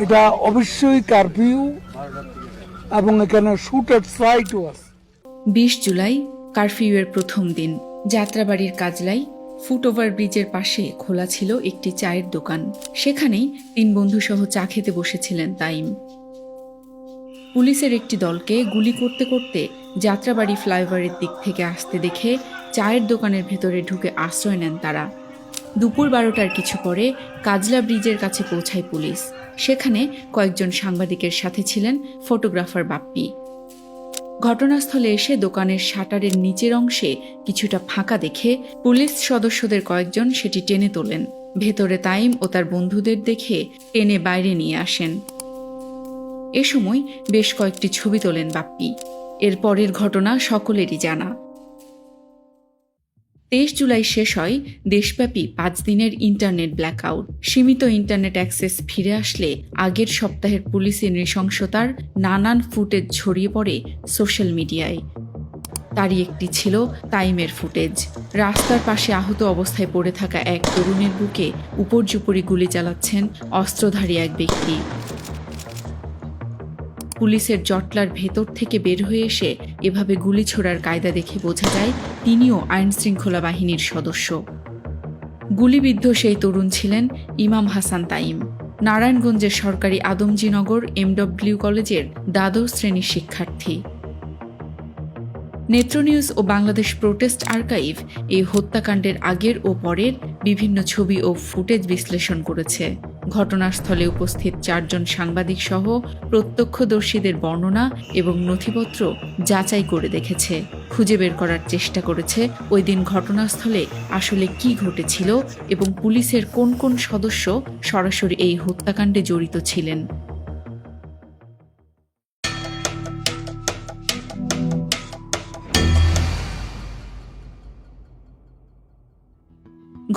এটা অবশ্যই কারফিউ এবং এখানে শুটার সাইটও আছে। ২০ জুলাই কারফিউয়ের প্রথম দিন। যাত্রাবাড়ির কাজলাই ফুটওভার ব্রিজের পাশে খোলা ছিল একটি চায়ের দোকান। সেখানেই ৩ বন্ধুসহ চা খেতে বসেছিলেন তাইম। পুলিশের একটি দলকে গুলি করতে করতে যাত্রাবাড়ি ফ্লাইওভারের দিক থেকে আসতে দেখে চায়ের দোকানের ভেতরে ঢুকে আশ্রয় নেন তারা। দুপুর ১২টার কিছু পরে কাজলা ব্রিজের কাছে পৌঁছায় পুলিশ। সেখানে কয়েকজন সাংবাদিকের সাথে ছিলেন ফটোগ্রাফার বাপ্পি। ঘটনাস্থলে এসে দোকানের শাটারের নিচের অংশে কিছুটা ফাঁকা দেখে পুলিশ সদস্যদের কয়েকজন সেটি টেনে তোলেন। ভেতরে তাইম ও তার বন্ধুদের দেখে টেনে বাইরে নিয়ে আসেন। এ সময় বেশ কয়েকটি ছবি তোলেন বাপ্পি। এর পরের ঘটনা সকলেরই জানা। ২৩ জুলাই শেষ হয় দেশব্যাপী ৫ দিনের ইন্টারনেট ব্ল্যাকআউট। সীমিত ইন্টারনেট অ্যাক্সেস ফিরে আসলে আগের সপ্তাহের পুলিশের নৃশংসতার নানান ফুটেজ ছড়িয়ে পড়ে সোশ্যাল মিডিয়ায়। তারই একটি ছিল তাইমের ফুটেজ। রাস্তার পাশে আহত অবস্থায় পড়ে থাকা এক তরুণের বুকে উপর্যুপরি গুলি চালাচ্ছেন অস্ত্রধারী এক ব্যক্তি। পুলিশের জটলার ভেতর থেকে বের হয়ে এসে এভাবে গুলি ছোড়ার কায়দা দেখে বোঝা যায় তিনিও আইনশৃঙ্খলা বাহিনীর সদস্য। গুলিবিদ্ধ সেই তরুণ ছিলেন ইমাম হাসান তাইম, নারায়ণগঞ্জের সরকারি আদমজীনগর এমডব্লিউ কলেজের দ্বাদশ শ্রেণীর শিক্ষার্থী। নেত্র নিউজ ও বাংলাদেশ প্রোটেস্ট আর্কাইভ এই হত্যাকাণ্ডের আগের ও পরের বিভিন্ন ছবি ও ফুটেজ বিশ্লেষণ করেছে। ঘটনাস্থলে উপস্থিত ৪ জন সাংবাদিক সহ প্রত্যক্ষদর্শীদের বর্ণনা এবং নথিপত্র যাচাই করে দেখেছে। খুঁজে বের করার চেষ্টা করেছে ওই দিন ঘটনাস্থলে আসলে কি ঘটেছিল এবং পুলিশের কোন কোন সদস্য সরাসরি এই হত্যাকাণ্ডে জড়িত ছিলেন।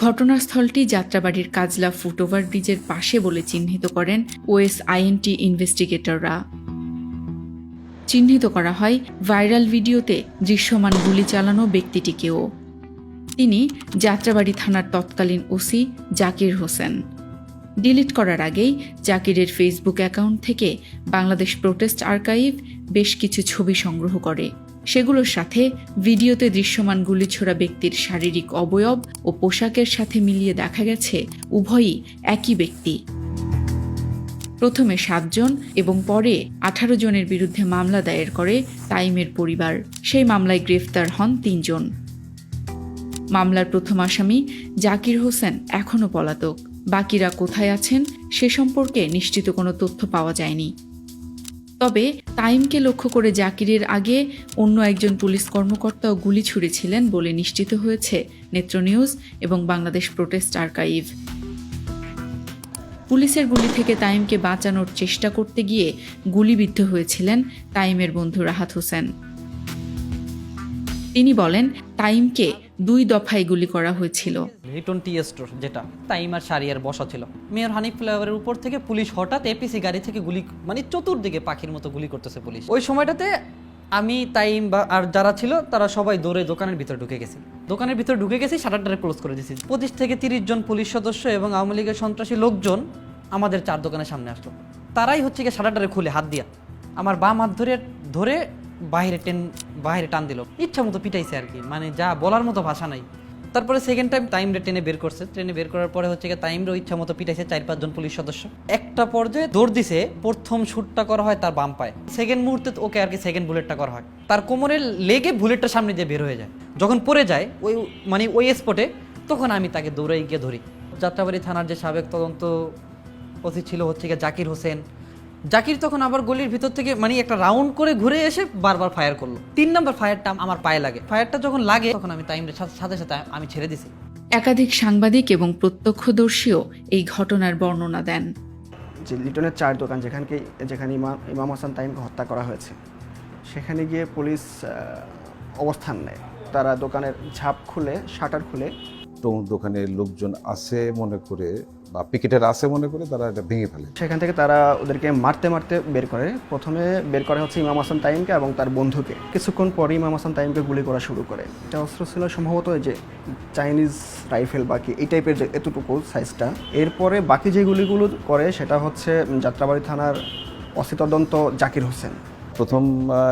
ঘটনাস্থলটি যাত্রাবাড়ির কাজলা ফুটওভার ব্রিজের পাশে বলে চিহ্নিত করেন ওএসআইএনটি ইনভেস্টিগেটররা। চিহ্নিত করা হয় ভাইরাল ভিডিওতে দৃশ্যমান গুলি চালানো ব্যক্তিটিকেও। তিনি যাত্রাবাড়ি থানার তৎকালীন ওসি জাকির হোসেন। ডিলিট করার আগেই জাকিরের ফেসবুক অ্যাকাউন্ট থেকে বাংলাদেশ প্রোটেস্ট আর্কাইভ বেশ কিছু ছবি সংগ্রহ করে। সেগুলোর সাথে ভিডিওতে দৃশ্যমান গুলি ছোড়া ব্যক্তির শারীরিক অবয়ব ও পোশাকের সাথে মিলিয়ে দেখা গেছে উভয়ই একই ব্যক্তি। প্রথমে ৭ জন এবং পরে ১৮ জনের বিরুদ্ধে মামলা দায়ের করে তাইমের পরিবার। সেই মামলায় গ্রেফতার হন ৩ জন। মামলার প্রথম আসামি জাকির হোসেন এখনও পলাতক। বাকিরা কোথায় আছেন সে সম্পর্কে নিশ্চিত কোনো তথ্য পাওয়া যায়নি। তবে তাইমকে লক্ষ্য করে জাকিরের আগে অন্য একজন পুলিশ কর্মকর্তাও গুলি ছুড়েছিলেন বলে নিশ্চিত হয়েছে নেত্র নিউজ এবং বাংলাদেশ প্রোটেস্ট আর্কাইভ। পুলিশের গুলি থেকে তাইমকে বাঁচানোর চেষ্টা করতে গিয়ে গুলিবিদ্ধ হয়েছিলেন তাইমের বন্ধু রাহাত হোসেন। তিনি বলেন তাইমকে ২ দফায় গুলি করা হয়েছিল। লিটন টি স্টোর যেটা তাইম আর সারিয়ার বসা ছিল, মেয়র হানিফ ফ্লাইওভারের উপর থেকে পুলিশ হঠাৎ এপিসি গাড়ি থেকে গুলি, মানে চতুর্দিকে পাখির মতো গুলি করতেছে পুলিশ। ওই সময়টাতে আমি তাইম বা আর যারা ছিল তারা সবাই দৌড়ে দোকানের ভিতরে ঢুকে গেছি। দোকানের ভিতরে ঢুকে গেছি, শাটারটা ক্লোজ করে দিয়েছি। ২৫ থেকে ৩০ জন পুলিশ সদস্য এবং আওয়ামী লীগের সন্ত্রাসী লোকজন আমাদের ৪ দোকানের সামনে আসলো। তারাই হচ্ছে গিয়ে শাটারটারে খুলে হাত দিয়া আমার বাম হাত ধরে বাইরে টান দিল, ইচ্ছা মতো পিটাইছে আর কি, মানে যা বলার মতো ভাষা নাই। তারপরে সেকেন্ড টাইম তাইমরে টেনে বের করছে। ট্রেনে বের করার পরে হচ্ছে গিয়ে তাইমরও ইচ্ছা মতো পিটাইছে ৪-৫ জন পুলিশ সদস্য। একটা পর্যায়ে দৌড় দিছে, প্রথম শুটটা করা হয় তার বাম পায়ে, সেকেন্ড মুহূর্তে ওকে আর কি সেকেন্ড বুলেটটা করা হয় তার কোমরের লেগে, বুলেটটা সামনে দিয়ে বের হয়ে যায়। যখন পড়ে যায় ওই স্পটে, তখন আমি তাকে দৌড়ে গিয়ে ধরি। যাত্রাবাড়ি থানার যে সাবেক তদন্ত ওসি ছিল হচ্ছে গিয়ে জাকির হোসেন, জাকির তখন আবার গলির ভিতর থেকে একটা রাউন্ড করে ঘুরে এসে বারবার ফায়ার করলো। ৩ নম্বর ফায়ারটা আমার পায়ে লাগে। ফায়ারটা যখন লাগে তখন আমি টাইমের সাথে সাথে আমি ছেড়ে দিছি। একাধিক সাংবাদিক এবং প্রত্যক্ষদর্শীও এই ঘটনার বর্ণনা দেন। যে লিটনের চায়ের দোকান যেখানে ইমাম হাসান তাইমকে হত্যা করা হয়েছে, সেখানে গিয়ে পুলিশ অবস্থান নেয়। তারা দোকানের ঝাঁপ খুলে, শাটার খুলে দোকানের লোকজন আছে মনে করে বা পিকেটের আছে মনে করে তারা এটা ভেঙে ফেলে। সেখান থেকে তারা ওদেরকে মারতে মারতে বের করে। প্রথমে বের করে হচ্ছে ইমাম হাসান তাইমকে এবং তার বন্ধুকে। কিছুক্ষণ পরে ইমাম হাসান তাইমকে গুলি করা শুরু করে। এটা অস্ত্র ছিল সম্ভবত যে চাইনিজ রাইফেল বাকি এই টাইপের যে এতটুকু সাইজটা। এরপরে বাকি যে গুলিগুলো করে সেটা হচ্ছে যাত্রাবাড়ি থানার ওসি তদন্ত জাকির হোসেন। প্রথম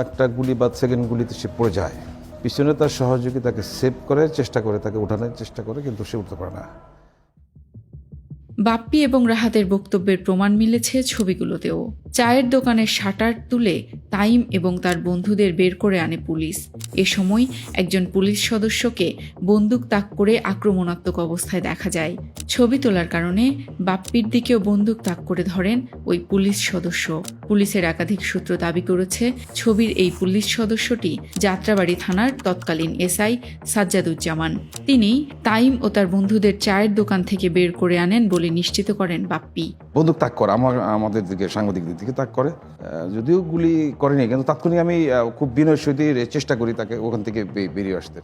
একটা গুলি বা সেকেন্ড গুলিতে সে পড়ে যায়, পিছনে তার সহযোগী তাকে সেভ করে চেষ্টা করে, তাকে উঠানোর চেষ্টা করে, কিন্তু সে উঠতে পারে না। বাপ্পি এবং রাহাতের বক্তব্যের প্রমাণ মিলেছে ছবিগুলোতেও। চায়ের দোকানের শাটার তুলে তাইম এবং তার বন্ধুদের বের করে আনে পুলিশ। এ সময় একজন পুলিশ সদস্যকে বন্দুক তাক করে আক্রমণাত্মক অবস্থায় দেখা যায়। ছবি তোলার কারণে বাপ্পির দিকেও বন্দুক তাক করে ধরেন ওই পুলিশ সদস্য। পুলিশের একাধিক সূত্র দাবি করেছে ছবির এই পুলিশ সদস্যটি যাত্রাবাড়ি থানার তৎকালীন এসআই সাজ্জাদুজ্জামান। তিনি তাইম ও তার বন্ধুদের চায়ের দোকান থেকে বের করে আনেন বলে নিশ্চিত করেন বাপ্পি। বন্দুক তাক করে আমাদের দিকে, সাংবাদিকদের দিকে তাক করে, যদিও গুলি করেনি, কিন্তু তাৎক্ষণিক আমি খুব বিনয়ের সহিত চেষ্টা করি তাকে ওখান থেকে বেরিয়ে আসতে।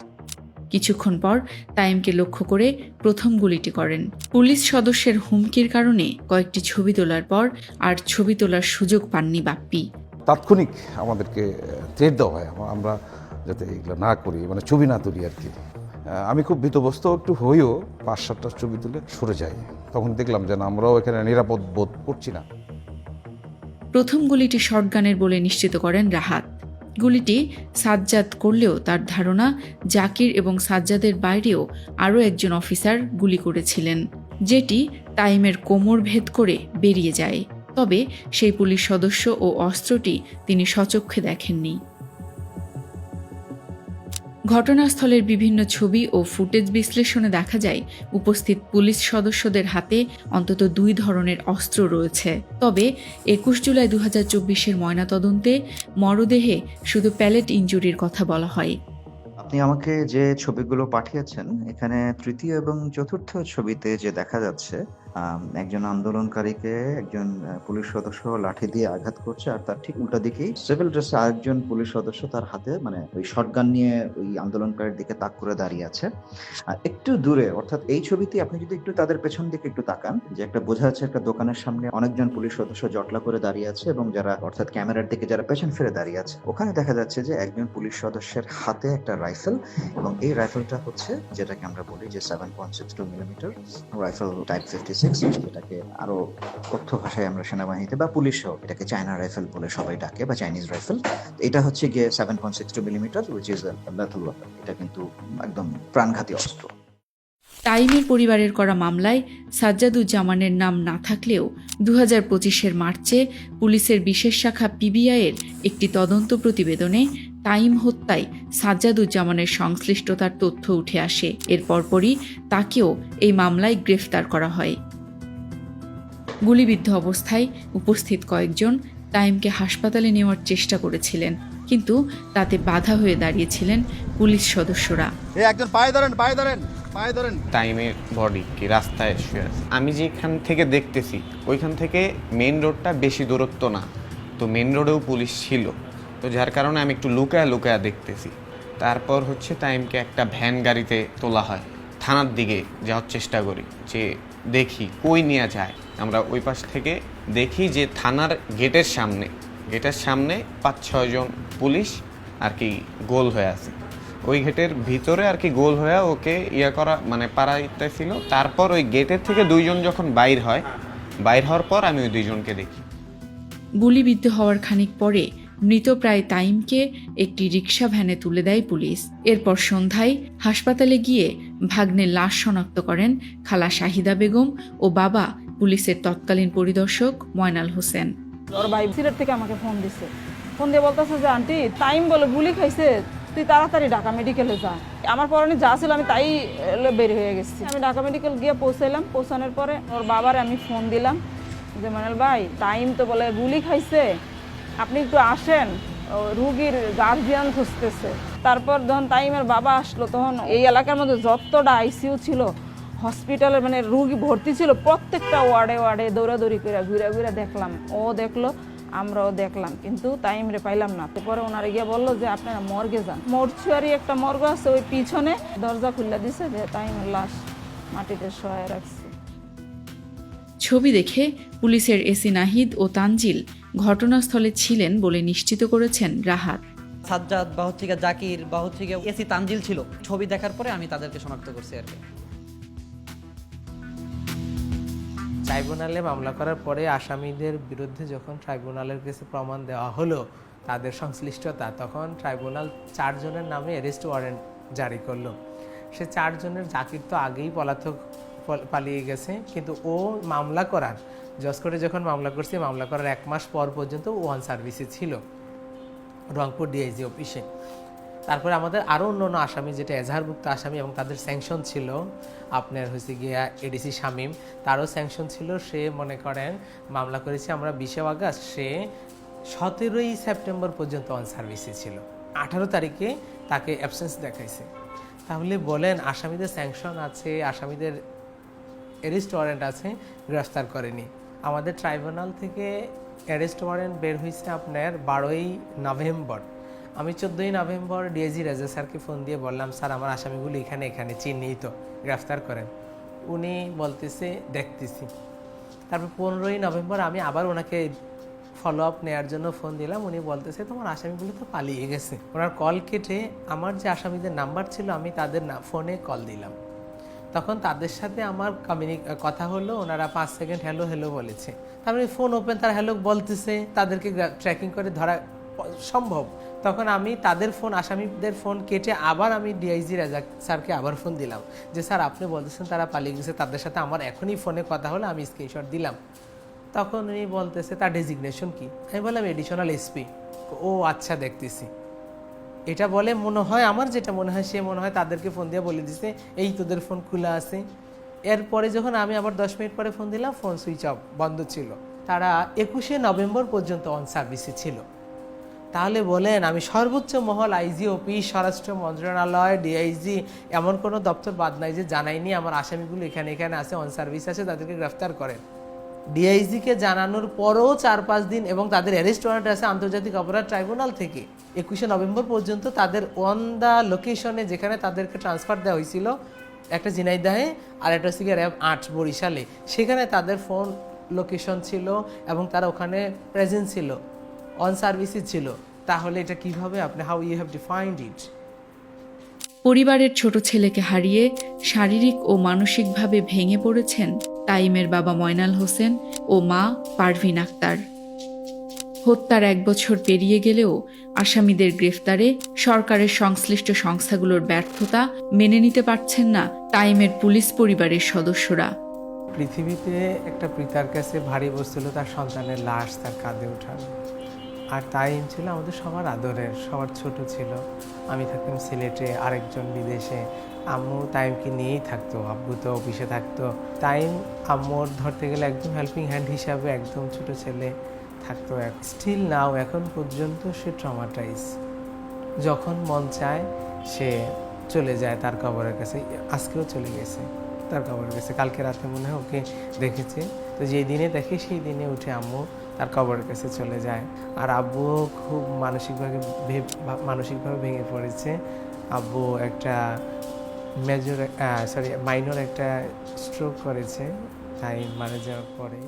কিছুক্ষণ পর তাইমকে লক্ষ্য করে প্রথম গুলিটি করেন। পুলিশ সদস্যের হুমকির কারণে কয়েকটি ছবি তোলার পর আর ছবি তোলার সুযোগ পাননি বাপ্পি। তাৎক্ষণিক আমাদেরকে থ্রেট দেওয়া হয় আমরা যাতে এগুলো না করি, মানে ছবি না তুলি আর কি। আমি খুব ভীতগ্রস্ত একটু হয়েও 5-7টা ছবি তুলে সরে যাই। তখন দেখলাম যে আমরাও এখানে নিরাপদ বোধ করছি না। প্রথম গুলিটি শটগানের বলে নিশ্চিত করেন রাহাত। গুলিটি সাজ্জাদ করলেও তার ধারণা জাকির এবং সাজ্জাদের বাইরেও আরও একজন অফিসার গুলি করেছিলেন, যেটি তাইমের কোমর ভেদ করে বেরিয়ে যায়। তবে সেই পুলিশ সদস্য ও অস্ত্রটি তিনি স্বচক্ষে দেখেননি। ঘটনাস্থলের বিভিন্ন ছবি ও ফুটেজ বিশ্লেষণে দেখা যায় উপস্থিত পুলিশ সদস্যদের হাতে অন্তত 2 ধরনের অস্ত্র রয়েছে। তবে 21 জুলাই 2024-এর ময়নাতদন্তে মরদেহে শুধু প্যালেট ইনজুরির কথা বলা হয়। আপনি আমাকে যে ছবিগুলো পাঠিয়েছেন, এখানে তৃতীয় এবং চতুর্থ ছবিতে যে দেখা যাচ্ছে একজন আন্দোলনকারীকে একজন পুলিশ সদস্য লাঠি দিয়ে আঘাত করছে, আর তার ঠিক উল্টা দিকেই সিভিল ড্রেসে আরেকজন পুলিশ সদস্য তার হাতে মানে ওই শটগান নিয়ে ওই আন্দোলনকারীর দিকে তাক করে দাঁড়িয়ে আছে। আর একটু দূরে, অর্থাৎ এই ছবিতে আপনি যদি একটু তাদের পেছন দিকে একটু তাকান, যে একটা বোঝা যাচ্ছে একটা দোকানের সামনে অনেকজন পুলিশ সদস্য জটলা করে দাঁড়িয়ে আছে এবং যারা অর্থাৎ ক্যামেরার দিকে যারা পেছন ফিরে দাঁড়িয়ে আছে, ওখানে দেখা যাচ্ছে যে একজন পুলিশ সদস্যের হাতে একটা রাইফেল, এবং এই রাইফেলটা হচ্ছে যেটাকে আমরা বলি যে 7.62 মিলিমিটার রাইফেল টাইপ 56, যেটাকে আরো কথ্য ভাষায় আমরা সেনাবাহিনীতে বা পুলিশও এটাকে চায়না রাইফেল বলে সবাই ডাকে, বা চাইনিজ রাইফেল। এটা হচ্ছে গিয়ে 7.62 millimetre, which is a lethal weapon. এটা কিন্তু একদম প্রাণঘাতী অস্ত্র। তাইমের পরিবারের করা মামলায় সাজ্জাদুজ্জামানের নাম না থাকলেও 2025-এর মার্চে পুলিশের বিশেষ শাখা পিবিআইয়ের একটি তদন্ত প্রতিবেদনে তাইম হত্যায় সাজ্জাদুজ্জামানের সংশ্লিষ্টতার তথ্য উঠে আসে। এর পরপরই তাকেও এই মামলায় গ্রেফতার করা হয়। গুলিবিদ্ধ অবস্থায় উপস্থিত কয়েকজন তাইমকে হাসপাতালে নেওয়ার চেষ্টা করেছিলেন, কিন্তু তাতে বাধা হয়ে দাঁড়িয়েছিলেন পুলিশ সদস্যরা। একজন পায়ে ধরেন, পায়ে ধরেন, পায়ে ধরেন। টাইমের বডি কি রাস্তায় শুয়ে আছে। আমি যেখান থেকে দেখতেছি ওইখান থেকে মেইন রোডটা বেশি দূরত্ব না, তো মেইন রোডেও পুলিশ ছিল, তো যার কারণে আমি একটু লুকায়া লুকায়া দেখতেছি। তারপর হচ্ছে টাইমকে একটা ভ্যান গাড়িতে তোলা হয়, থানার দিকে যাওয়ার চেষ্টা করি যে দেখি কই নিয়ে যায়। আমরা ওই পাশ থেকে দেখি যে থানার গেটের সামনে 5-6 জন পুলিশ আর কি গোল হয়ে আছে। ওই গেটের ভিতরে আর কি গোল হয়ে ওকে করা মানে পাড়াইতেছিল। তারপর ওই গেটের থেকে 2 জন যখন বাইর হওয়ার পর আমি ওই 2 জনকে দেখি। গুলিবিদ্ধ হওয়ার খানিক পরে মৃতপ্রায় তাইমকে একটি রিকশা ভ্যানে তুলে দেয় পুলিশ। এরপর সন্ধ্যায় হাসপাতালে গিয়ে ভাগ্নের লাশ শনাক্ত করেন খালা শাহিদা বেগম ও বাবা পুলিশের তৎকালীন পরিদর্শক ময়নাল হোসেন। ওর ভাই সিলেট থেকে আমাকে ফোন দিছে, ফোন দিয়ে বলতেছে যে আন্টি তাইম বলে গুলি খাইছে, তুই তাড়াতাড়ি ঢাকা মেডিকেলে যা। আমার পরনে যা ছিল আমি তাই বের হয়ে গেছি। আমি ঢাকা মেডিকেল গিয়ে পৌঁছাইলাম। পৌঁছানোর পরে ওর বাবারে আমি ফোন দিলাম যে ময়নাল ভাই টাইম তো বলে গুলি খাইছে, আপনি একটু আসেন, রুগীর গার্জিয়ান খুঁজতেছে। তারপর যখন তাইমের বাবা আসলো, তখন এই এলাকার মধ্যে যতটা আইসিইউ ছিল, হসপিটালের মানে রুগী ভর্তি ছিল, প্রত্যেকটা ওয়ার্ডে দৌড়াদৌড়ি করে ঘুরে দেখলাম। ও দেখলো, আমরাও দেখলাম, কিন্তু তাইমরে পাইলাম না। তারপরে ওনারা গিয়ে বললো যে আপনারা মর্গে যান। মর্চুয়ারি একটা মর্গ আছে ওই পিছনে, দরজা খুলে দিছে যে তাইমের লাশ মাটিতে শোয়া রাখছি। ছবি দেখে পুলিশের এসি নাহিদ ও তানজিল ঘটনাস্থলে ছিলেন বলে নিশ্চিত করেছেন রাহাত। সাজ্জাদ বা হচ্ছে গিয়ে জাকির বা হচ্ছে গিয়ে এসি তানজিল ছিল। ছবি দেখার পরে আমি তাদেরকে শনাক্ত করছি আর কি। ট্রাইব্যুনালে মামলা করার পরে আসামিদের বিরুদ্ধে যখন ট্রাইব্যুনালের কাছে প্রমাণ দেওয়া হলো তাদের সংশ্লিষ্টতা, তখন ট্রাইব্যুনাল 4 জনের নামে অ্যারেস্ট ওয়ারেন্ট জারি করলো। সে 4 জনের জাকির তো আগেই পালিয়ে গেছে, কিন্তু ও মামলা করার জজ কোর্টে যখন মামলা করছে, মামলা করার 1 মাস পর পর্যন্ত ও অন সার্ভিসে ছিল রংপুর ডিআইজি অফিসে। তারপরে আমাদের আরও অন্য আসামি, যেটা এজাহারভুক্ত আসামি এবং তাদের স্যাংশন ছিল, আপনার হয়েছে গিয়া এডিসি শামীম, তারও স্যাংশন ছিল। সে মনে করেন মামলা করেছি আমরা 20 আগস্ট, সে 17ই সেপ্টেম্বর পর্যন্ত অন সার্ভিসে ছিল। 18 তারিখে তাকে অ্যাবসেন্স দেখাইছে। তাহলে বলেন, আসামিদের স্যাংশন আছে, আসামিদের অ্যারেস্ট ওয়ারেন্ট আছে, গ্রেফতার করেনি। আমাদের ট্রাইব্যুনাল থেকে অ্যারেস্ট ওয়ারেন্ট বের হয়েছে আপনার 12ই নভেম্বর। আমি 14ই নভেম্বর ডিআইজি রেজা স্যারকে ফোন দিয়ে বললাম, স্যার আমার আসামিগুলো এখানে চিহ্নিত, গ্রেফতার করেন। উনি বলতেছে দেখতেছি। তারপর 15ই নভেম্বর আমি আবার ওনাকে ফলো আপ নেওয়ার জন্য ফোন দিলাম। উনি বলতেছে তোমার আসামিগুলো তো পালিয়ে গেছে। ওনার কল কেটে আমার যে আসামিদের নাম্বার ছিল আমি তাদের ফোনে কল দিলাম। তখন তাদের সাথে আমার কথা হলো, ওনারা 5 সেকেন্ড হ্যালো হ্যালো বলেছে। তারপরে ফোন ওপেন, তারা হ্যালো বলতেছে, তাদেরকে ট্র্যাকিং করে ধরা সম্ভব। তখন আমি তাদের ফোন, আসামিদের ফোন কেটে আবার আমি ডিআইজি রাজা স্যারকে আবার ফোন দিলাম যে স্যার আপনি বলতেছেন তারা পালিয়ে গেছে, তাদের সাথে আমার এখনই ফোনে কথা হলো, আমি স্ক্রিনশট দিলাম। তখন উনি বলতেছে তার ডেজিগনেশন কি? আমি বললাম এডিশনাল এসপি। ও আচ্ছা দেখতেছি। এটা বলে মনে হয়, আমার যেটা মনে হয়, সে মনে হয় তাদেরকে ফোন দিয়ে বলে দিছে এই তোদের ফোন খোলা আছে। এরপরে যখন আমি আবার 10 মিনিট পরে ফোন দিলাম, ফোন সুইচ অফ, বন্ধ ছিল। তারা 21শে নভেম্বর পর্যন্ত অন সার্ভিসে ছিল। তাহলে বলেন, আমি সর্বোচ্চ মহল, আইজি অফিস, স্বরাষ্ট্র মন্ত্রণালয়, ডিআইজি, এমন কোনো দপ্তর বাদ নাই যে জানাইনি আমার আসামিগুলো এখানে আছে, অন সার্ভিস আছে, তাদেরকে গ্রেফতার করেন। ডিআইজিকে জানানোর পরও 4-5 দিন এবং তাদের অ্যারেস্ট ওয়ারেন্ট আছে আন্তর্জাতিক অপরাধ ট্রাইব্যুনাল থেকে। 21শে নভেম্বর পর্যন্ত তাদের অন দ্য লোকেশনে, যেখানে তাদেরকে ট্রান্সফার দেওয়া হয়েছিল, একটা ঝিনাইদহে আর একটা হচ্ছে র্যাব 8 বরিশালে, সেখানে তাদের ফোন লোকেশন ছিল এবং তারা ওখানে প্রেজেন্ট ছিল, অন সার্ভিসে ছিল। তাহলে এটা কিভাবে আপনি, হাউ ইউ হ্যাভ ডিফাইন্ড ইট? পরিবারের ছোট ছেলেকে হারিয়ে শারীরিক ও মানসিকভাবে ভেঙে পড়েছেন তাইমের বাবা ময়নাল হোসেন ও মা পারভিন আক্তার। হত্যার 1 বছর পেরিয়ে গেলেও আসামিদের গ্রেফতারে সরকারের সংশ্লিষ্ট সংস্থাগুলোর ব্যর্থতা মেনে নিতে পারছেন না তাইমের পুলিশ পরিবারের সদস্যরা। পৃথিবীতে একটা পিতার কাছে ভারী বসছিল তার সন্তানের লাশ তার কাঁধে উঠানো। আর তাইম ছিল আমাদের সবার আদরের, সবার ছোট ছিল। আমি থাকতাম সিলেটে, আরেকজন বিদেশে। আম্মু তাইমকে নিয়েই থাকতো, আব্বু তো অফিসে থাকতো। তাইম আম্মুর ধরতে গেলে একদম হেল্পিং হ্যান্ড হিসাবে একদম ছোট ছেলে থাকতো। স্টিল নাও, এখন পর্যন্ত সে ট্রমাটাইজ। যখন মন চায় সে চলে যায় তার কবরের কাছে। আজকেও চলে গেছে তার কবরের কাছে, কালকে রাতে মনে হয় ওকে দেখেছে। তো যেই দিনে দেখে সেই দিনে উঠে আম্মু তার কবরের কাছে চলে যায়। আর আব্বু খুব মানসিকভাবে ভেঙে পড়েছে। আব্বু একটা মাইনর একটা স্ট্রোক করেছে তাই মারা যাওয়ার পরে।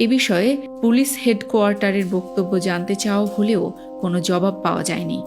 এ বিষয়ে পুলিশ হেডকোয়ার্টারের বক্তব্য জানতে চাওয়া হলেও কোনো জবাব পাওয়া যায়নি।